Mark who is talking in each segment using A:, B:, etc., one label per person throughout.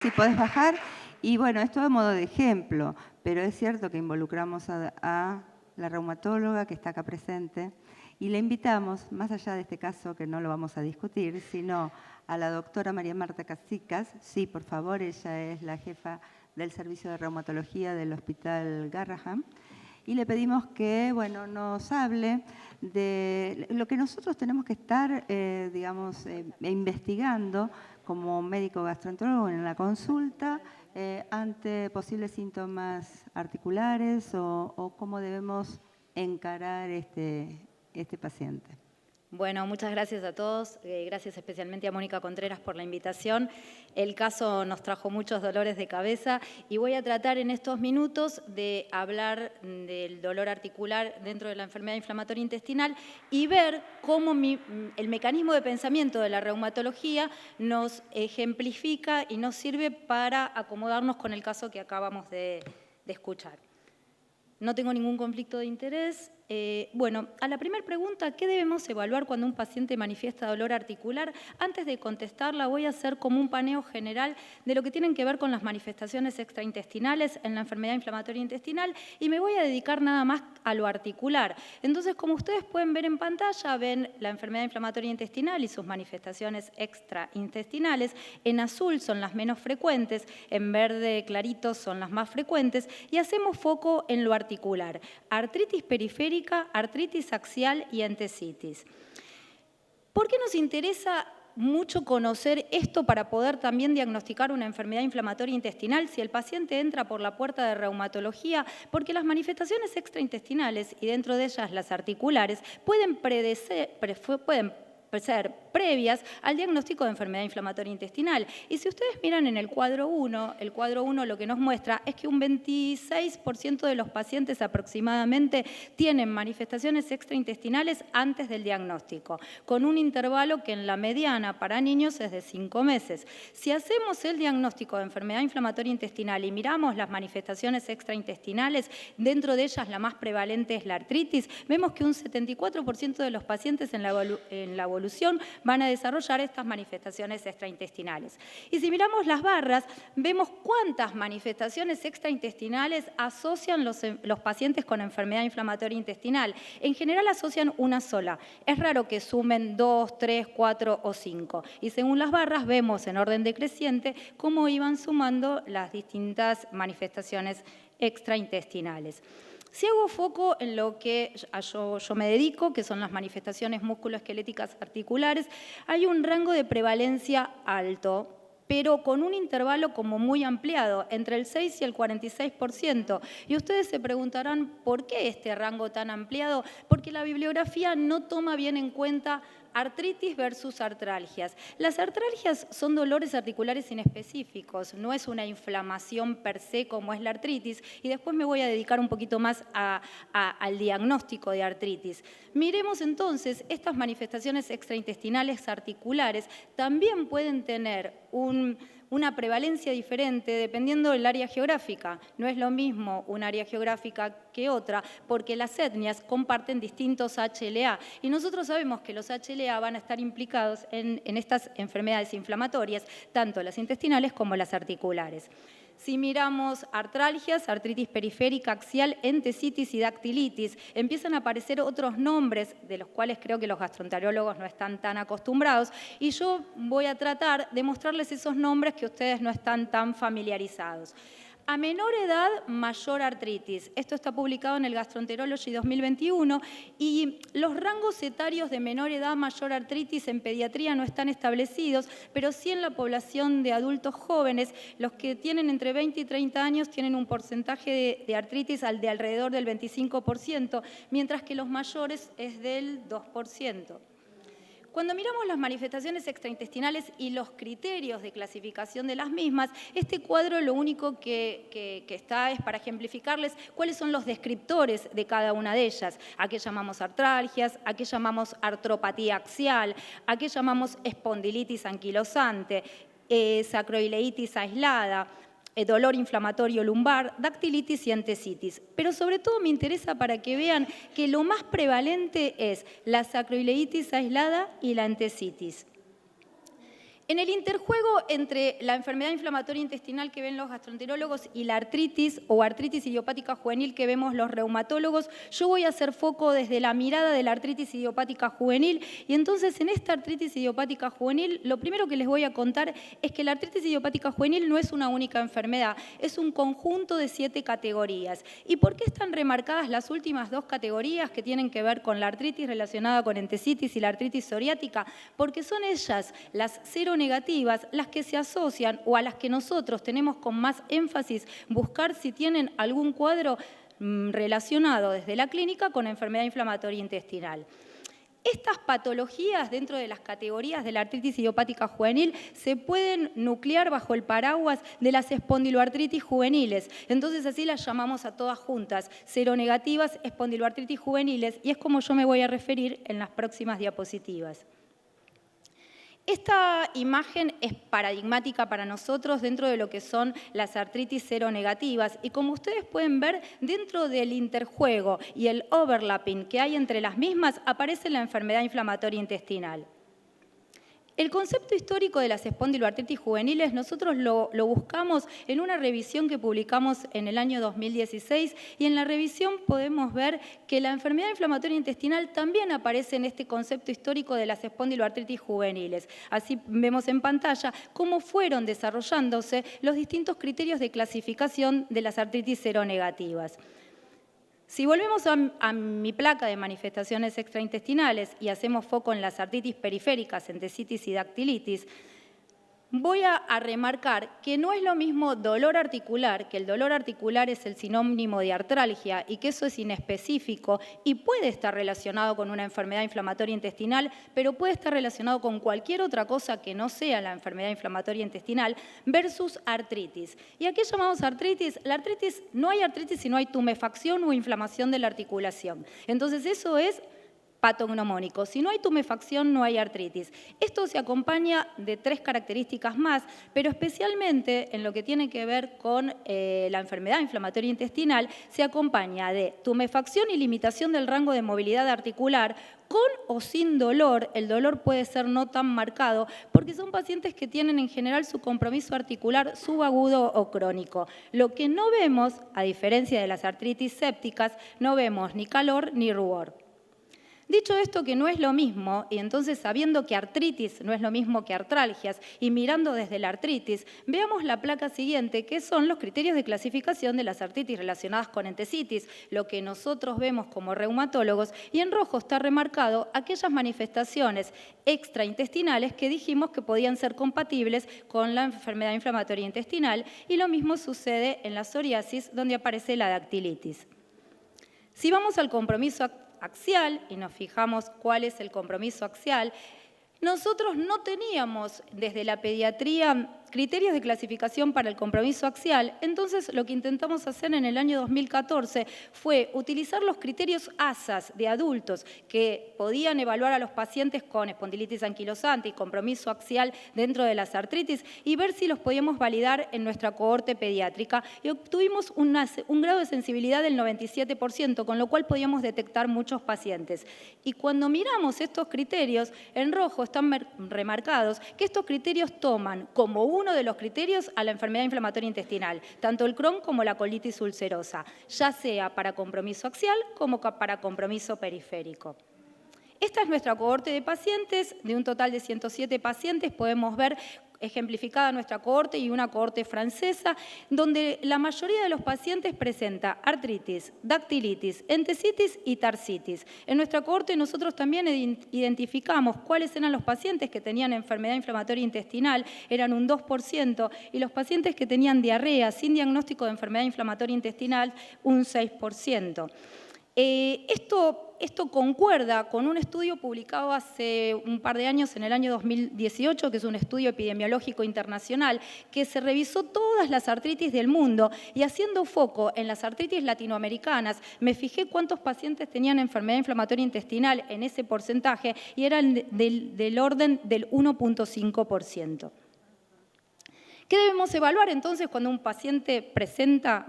A: si podés bajar. Y bueno, esto a modo de ejemplo, pero es cierto que involucramos a la reumatóloga que está acá presente y le invitamos, más allá de este caso que no lo vamos a discutir, sino a la doctora María Marta Casicas. Sí, por favor, ella es la jefa del servicio de reumatología del Hospital Garrahan. Y le pedimos que nos hable de lo que nosotros tenemos que estar, investigando como médico gastroenterólogo en la consulta ante posibles síntomas articulares o cómo debemos encarar este paciente.
B: Bueno, muchas gracias a todos. Gracias especialmente a Mónica Contreras por la invitación. El caso nos trajo muchos dolores de cabeza y voy a tratar en estos minutos de hablar del dolor articular dentro de la enfermedad inflamatoria intestinal y ver cómo el mecanismo de pensamiento de la reumatología nos ejemplifica y nos sirve para acomodarnos con el caso que acabamos de escuchar. No tengo ningún conflicto de interés. A la primera pregunta, ¿qué debemos evaluar cuando un paciente manifiesta dolor articular? Antes de contestarla, voy a hacer como un paneo general de lo que tienen que ver con las manifestaciones extraintestinales en la enfermedad inflamatoria intestinal y me voy a dedicar nada más a lo articular. Entonces, como ustedes pueden ver en pantalla, ven la enfermedad inflamatoria intestinal y sus manifestaciones extraintestinales. En azul son las menos frecuentes, en verde clarito son las más frecuentes y hacemos foco en lo articular. Artritis periférica, artritis axial y entesitis. ¿Por qué nos interesa mucho conocer esto para poder también diagnosticar una enfermedad inflamatoria intestinal si el paciente entra por la puerta de reumatología? Porque las manifestaciones extraintestinales y dentro de ellas las articulares pueden ser previas al diagnóstico de enfermedad inflamatoria intestinal. Y si ustedes miran en el cuadro 1 lo que nos muestra es que un 26% de los pacientes aproximadamente tienen manifestaciones extraintestinales antes del diagnóstico, con un intervalo que en la mediana para niños es de 5 meses. Si hacemos el diagnóstico de enfermedad inflamatoria intestinal y miramos las manifestaciones extraintestinales, dentro de ellas la más prevalente es la artritis, vemos que un 74% de los pacientes en la evolución van a desarrollar estas manifestaciones extraintestinales. Y si miramos las barras, vemos cuántas manifestaciones extraintestinales asocian los pacientes con enfermedad inflamatoria intestinal. En general asocian una sola. Es raro que sumen 2, 3, 4 o 5. Y según las barras vemos en orden decreciente cómo iban sumando las distintas manifestaciones extraintestinales. Si hago foco en lo que yo me dedico, que son las manifestaciones musculoesqueléticas articulares, hay un rango de prevalencia alto, pero con un intervalo como muy ampliado, entre el 6 y el 46%. Y ustedes se preguntarán, ¿por qué este rango tan ampliado? Porque la bibliografía no toma bien en cuenta artritis versus artralgias. Las artralgias son dolores articulares inespecíficos, no es una inflamación per se como es la artritis, y después me voy a dedicar un poquito más al diagnóstico de artritis. Miremos entonces, estas manifestaciones extraintestinales articulares también pueden tener una prevalencia diferente dependiendo del área geográfica. No es lo mismo un área geográfica que otra, porque las etnias comparten distintos HLA. Y nosotros sabemos que los HLA van a estar implicados en estas enfermedades inflamatorias, tanto las intestinales como las articulares. Si miramos artralgias, artritis periférica, axial, entesitis y dactilitis, empiezan a aparecer otros nombres de los cuales creo que los gastroenterólogos no están tan acostumbrados y yo voy a tratar de mostrarles esos nombres que ustedes no están tan familiarizados. A menor edad, mayor artritis. Esto está publicado en el Gastroenterology 2021 y los rangos etarios de menor edad, mayor artritis en pediatría no están establecidos, pero sí en la población de adultos jóvenes, los que tienen entre 20 y 30 años tienen un porcentaje de artritis de alrededor del 25%, mientras que los mayores es del 2%. Cuando miramos las manifestaciones extraintestinales y los criterios de clasificación de las mismas, este cuadro lo único que está es para ejemplificarles cuáles son los descriptores de cada una de ellas. ¿A qué llamamos artralgias? ¿A qué llamamos artropatía axial? ¿A qué llamamos espondilitis anquilosante? Sacroileitis aislada, dolor inflamatorio lumbar, dactilitis y entesitis. Pero sobre todo me interesa para que vean que lo más prevalente es la sacroileitis aislada y la entesitis. En el interjuego entre la enfermedad inflamatoria intestinal que ven los gastroenterólogos y la artritis o artritis idiopática juvenil que vemos los reumatólogos, yo voy a hacer foco desde la mirada de la artritis idiopática juvenil. Y entonces en esta artritis idiopática juvenil, lo primero que les voy a contar es que la artritis idiopática juvenil no es una única enfermedad, es un conjunto de 7 categorías. ¿Y por qué están remarcadas las últimas 2 categorías que tienen que ver con la artritis relacionada con entesitis y la artritis psoriática? Porque son ellas, las seronegativas, las que se asocian o a las que nosotros tenemos con más énfasis buscar si tienen algún cuadro relacionado desde la clínica con enfermedad inflamatoria intestinal. Estas patologías dentro de las categorías de la artritis idiopática juvenil se pueden nuclear bajo el paraguas de las espondiloartritis juveniles. Entonces así las llamamos a todas juntas, seronegativas espondiloartritis juveniles, y es como yo me voy a referir en las próximas diapositivas. Esta imagen es paradigmática para nosotros dentro de lo que son las artritis seronegativas y como ustedes pueden ver, dentro del interjuego y el overlapping que hay entre las mismas aparece la enfermedad inflamatoria intestinal. El concepto histórico de las espondiloartritis juveniles nosotros lo buscamos en una revisión que publicamos en el año 2016 y en la revisión podemos ver que la enfermedad inflamatoria intestinal también aparece en este concepto histórico de las espondiloartritis juveniles. Así vemos en pantalla cómo fueron desarrollándose los distintos criterios de clasificación de las artritis seronegativas. Si volvemos a mi placa de manifestaciones extraintestinales y hacemos foco en las artritis periféricas, entesitis y dactilitis, voy a remarcar que no es lo mismo dolor articular, que el dolor articular es el sinónimo de artralgia y que eso es inespecífico y puede estar relacionado con una enfermedad inflamatoria intestinal, pero puede estar relacionado con cualquier otra cosa que no sea la enfermedad inflamatoria intestinal, versus artritis. ¿Y a qué llamamos artritis? La artritis, no hay artritis si no hay tumefacción o inflamación de la articulación. Entonces eso es patognomónico. Si no hay tumefacción, no hay artritis. Esto se acompaña de 3 características más, pero especialmente en lo que tiene que ver con la enfermedad inflamatoria intestinal, se acompaña de tumefacción y limitación del rango de movilidad articular, con o sin dolor. El dolor puede ser no tan marcado, porque son pacientes que tienen en general su compromiso articular subagudo o crónico. Lo que no vemos, a diferencia de las artritis sépticas, no vemos ni calor ni rubor. Dicho esto que no es lo mismo, y entonces sabiendo que artritis no es lo mismo que artralgias, y mirando desde la artritis, veamos la placa siguiente, que son los criterios de clasificación de las artritis relacionadas con entesitis, lo que nosotros vemos como reumatólogos, y en rojo está remarcado aquellas manifestaciones extraintestinales que dijimos que podían ser compatibles con la enfermedad inflamatoria intestinal, y lo mismo sucede en la psoriasis, donde aparece la dactilitis. Si vamos al compromiso axial y nos fijamos cuál es el compromiso axial, nosotros no teníamos desde la pediatría criterios de clasificación para el compromiso axial, entonces lo que intentamos hacer en el año 2014 fue utilizar los criterios ASAS de adultos que podían evaluar a los pacientes con espondilitis anquilosante y compromiso axial dentro de las artritis y ver si los podíamos validar en nuestra cohorte pediátrica y obtuvimos un grado de sensibilidad del 97%, con lo cual podíamos detectar muchos pacientes. Y cuando miramos estos criterios, en rojo están remarcados que estos criterios toman como uno de los criterios a la enfermedad inflamatoria intestinal, tanto el Crohn como la colitis ulcerosa, ya sea para compromiso axial como para compromiso periférico. Esta es nuestra cohorte de pacientes, de un total de 107 pacientes, podemos ver ejemplificada nuestra cohorte y una cohorte francesa, donde la mayoría de los pacientes presenta artritis, dactilitis, entesitis y tarsitis. En nuestra cohorte nosotros también identificamos cuáles eran los pacientes que tenían enfermedad inflamatoria intestinal, eran un 2%, y los pacientes que tenían diarrea sin diagnóstico de enfermedad inflamatoria intestinal, un 6%. Esto concuerda con un estudio publicado hace un par de años, en el año 2018, que es un estudio epidemiológico internacional, que se revisó todas las artritis del mundo y haciendo foco en las artritis latinoamericanas, me fijé cuántos pacientes tenían enfermedad inflamatoria intestinal en ese porcentaje y eran del orden del 1.5%. ¿Qué debemos evaluar entonces cuando un paciente presenta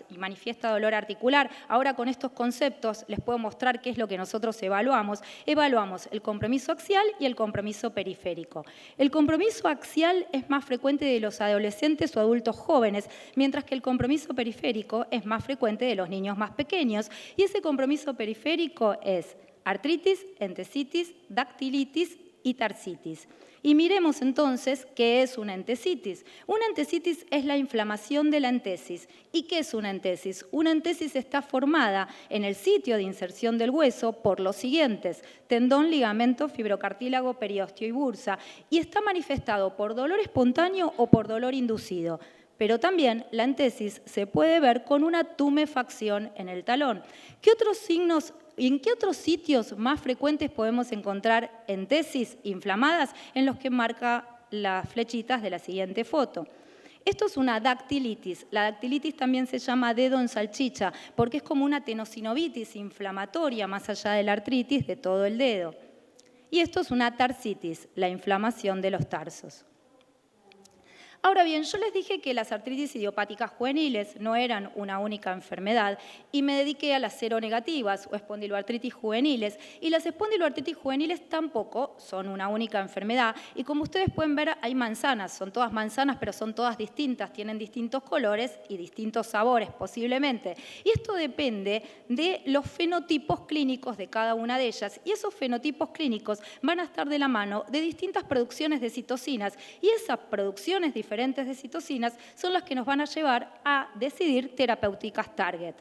B: y manifiesta dolor articular? Ahora con estos conceptos les puedo mostrar qué es lo que nosotros evaluamos. Evaluamos el compromiso axial y el compromiso periférico. El compromiso axial es más frecuente de los adolescentes o adultos jóvenes, mientras que el compromiso periférico es más frecuente de los niños más pequeños. Y ese compromiso periférico es artritis, entesitis, dactilitis y tarsitis. Y miremos entonces qué es una entesitis. Una entesitis es la inflamación de la entesis. ¿Y qué es una entesis? Una entesis está formada en el sitio de inserción del hueso por los siguientes: tendón, ligamento, fibrocartílago, periósteo y bursa, y está manifestado por dolor espontáneo o por dolor inducido. Pero también la entesis se puede ver con una tumefacción en el talón. ¿Qué otros signos y en qué otros sitios más frecuentes podemos encontrar entesis inflamadas? En los que marca las flechitas de la siguiente foto. Esto es una dactilitis. La dactilitis también se llama dedo en salchicha porque es como una tenosinovitis inflamatoria más allá de la artritis de todo el dedo. Y esto es una tarsitis, la inflamación de los tarsos. Ahora bien, yo les dije que las artritis idiopáticas juveniles no eran una única enfermedad y me dediqué a las seronegativas o espondiloartritis juveniles, y las espondiloartritis juveniles tampoco son una única enfermedad, y como ustedes pueden ver hay manzanas, son todas manzanas pero son todas distintas, tienen distintos colores y distintos sabores posiblemente, y esto depende de los fenotipos clínicos de cada una de ellas, y esos fenotipos clínicos van a estar de la mano de distintas producciones de citocinas, y esas producciones diferentes de citocinas son las que nos van a llevar a decidir terapéuticas target.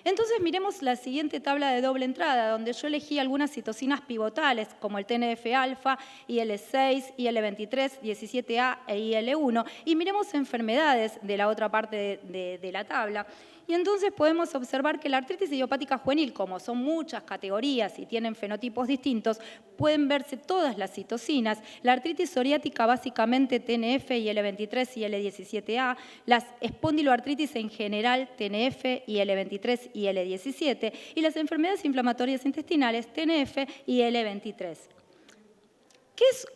B: Entonces miremos la siguiente tabla de doble entrada, donde yo elegí algunas citocinas pivotales, como el TNF-alfa, IL-6, IL-23, 17A e IL-1, y miremos enfermedades de la otra parte de la tabla. Y entonces podemos observar que la artritis idiopática juvenil, como son muchas categorías y tienen fenotipos distintos, pueden verse todas las citocinas. La artritis psoriática básicamente TNF, IL-23 y IL-17A. Las espondiloartritis en general TNF, IL-23 y IL-17. Y las enfermedades inflamatorias intestinales TNF y IL-23.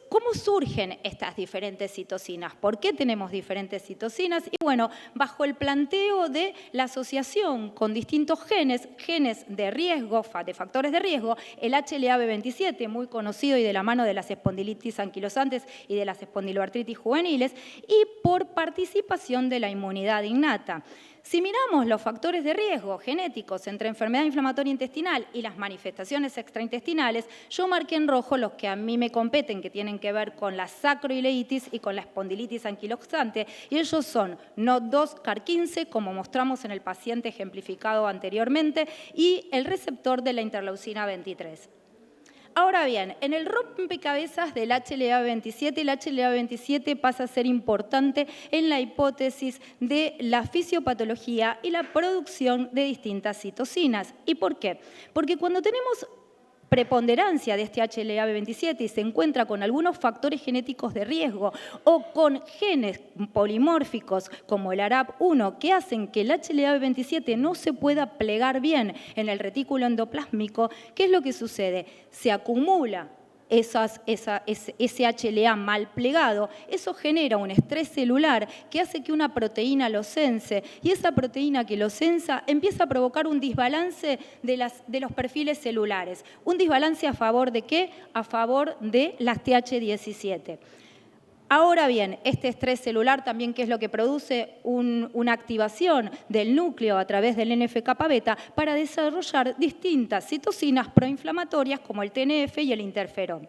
B: ¿Cómo surgen estas diferentes citocinas? ¿Por qué tenemos diferentes citocinas? Y bueno, bajo el planteo de la asociación con distintos genes de riesgo, de factores de riesgo, el HLA-B27, muy conocido y de la mano de las espondilitis anquilosantes y de las espondiloartritis juveniles, y por participación de la inmunidad innata. Si miramos los factores de riesgo genéticos entre enfermedad inflamatoria intestinal y las manifestaciones extraintestinales, yo marqué en rojo los que a mí me competen, que tienen que ver con la sacroileitis y con la espondilitis anquilosante, y ellos son NOD2, CAR15, como mostramos en el paciente ejemplificado anteriormente, y el receptor de la interleucina 23. Ahora bien, en el rompecabezas del HLA-27, el HLA-27 pasa a ser importante en la hipótesis de la fisiopatología y la producción de distintas citocinas. ¿Y por qué? Porque cuando tenemos preponderancia de este HLA-B27 y se encuentra con algunos factores genéticos de riesgo o con genes polimórficos como el ARAP1 que hacen que el HLA-B27 no se pueda plegar bien en el retículo endoplásmico, ¿qué es lo que sucede? Se acumula ese HLA mal plegado, eso genera un estrés celular que hace que una proteína lo sense, y esa proteína que lo sensa empieza a provocar un desbalance de los perfiles celulares. ¿Un desbalance a favor de qué? A favor de las TH17. Ahora bien, este estrés celular también, ¿qué es lo que produce? Una activación del núcleo a través del NF-kappa-beta para desarrollar distintas citocinas proinflamatorias como el TNF y el interferón.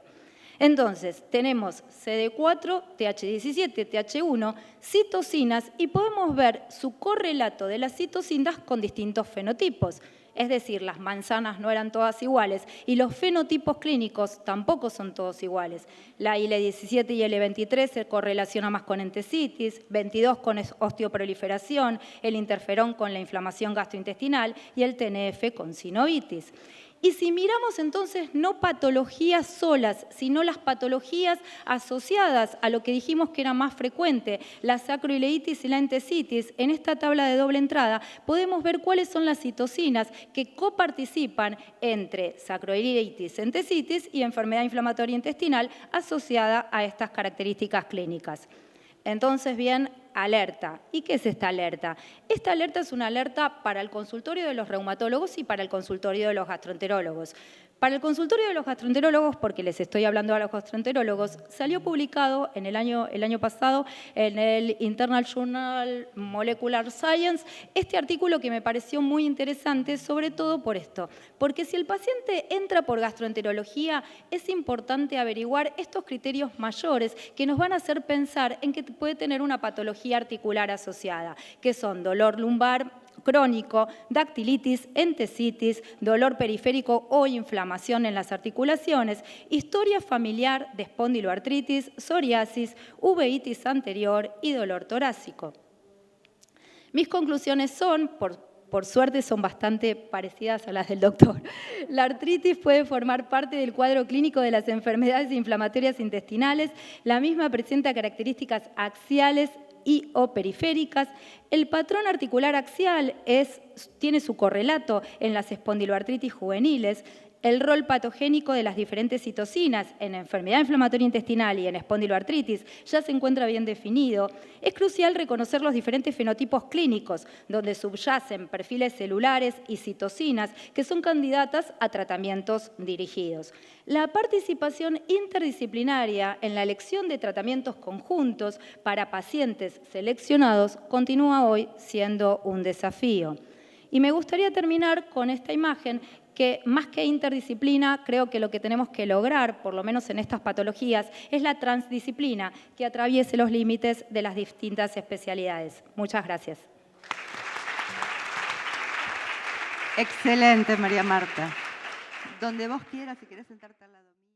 B: Entonces, tenemos CD4, TH17, TH1, citocinas, y podemos ver su correlato de las citocinas con distintos fenotipos. Es decir, las manzanas no eran todas iguales y los fenotipos clínicos tampoco son todos iguales. La IL-17 y IL-23 se correlaciona más con entesitis, 22 con osteoproliferación, el interferón con la inflamación gastrointestinal y el TNF con sinovitis. Y si miramos entonces no patologías solas, sino las patologías asociadas a lo que dijimos que era más frecuente, la sacroileitis y la entesitis, en esta tabla de doble entrada podemos ver cuáles son las citocinas que coparticipan entre sacroileitis, entesitis y enfermedad inflamatoria intestinal asociada a estas características clínicas. Entonces, bien, alerta. ¿Y qué es esta alerta? Esta alerta es una alerta para el consultorio de los reumatólogos y para el consultorio de los gastroenterólogos. Para el consultorio de los gastroenterólogos, porque les estoy hablando a los gastroenterólogos, salió publicado el año pasado en el Internal Journal Molecular Science este artículo que me pareció muy interesante, sobre todo por esto. Porque si el paciente entra por gastroenterología, es importante averiguar estos criterios mayores que nos van a hacer pensar en que puede tener una patología articular asociada, que son dolor lumbar crónico, dactilitis, entesitis, dolor periférico o inflamación en las articulaciones, historia familiar de espondiloartritis, psoriasis, uveitis anterior y dolor torácico. Mis conclusiones son, por suerte son bastante parecidas a las del doctor. La artritis puede formar parte del cuadro clínico de las enfermedades inflamatorias intestinales. La misma presenta características axiales y o periféricas. El patrón articular axial tiene su correlato en las espondiloartritis juveniles. El rol patogénico de las diferentes citocinas en enfermedad inflamatoria intestinal y en espondiloartritis ya se encuentra bien definido. Es crucial reconocer los diferentes fenotipos clínicos, donde subyacen perfiles celulares y citocinas que son candidatas a tratamientos dirigidos. La participación interdisciplinaria en la elección de tratamientos conjuntos para pacientes seleccionados continúa hoy siendo un desafío. Y me gustaría terminar con esta imagen que más que interdisciplina, creo que lo que tenemos que lograr, por lo menos en estas patologías, es la transdisciplina que atraviese los límites de las distintas especialidades. Muchas gracias.
A: Excelente, María Marta. Donde vos quieras, si querés sentarte al lado mío.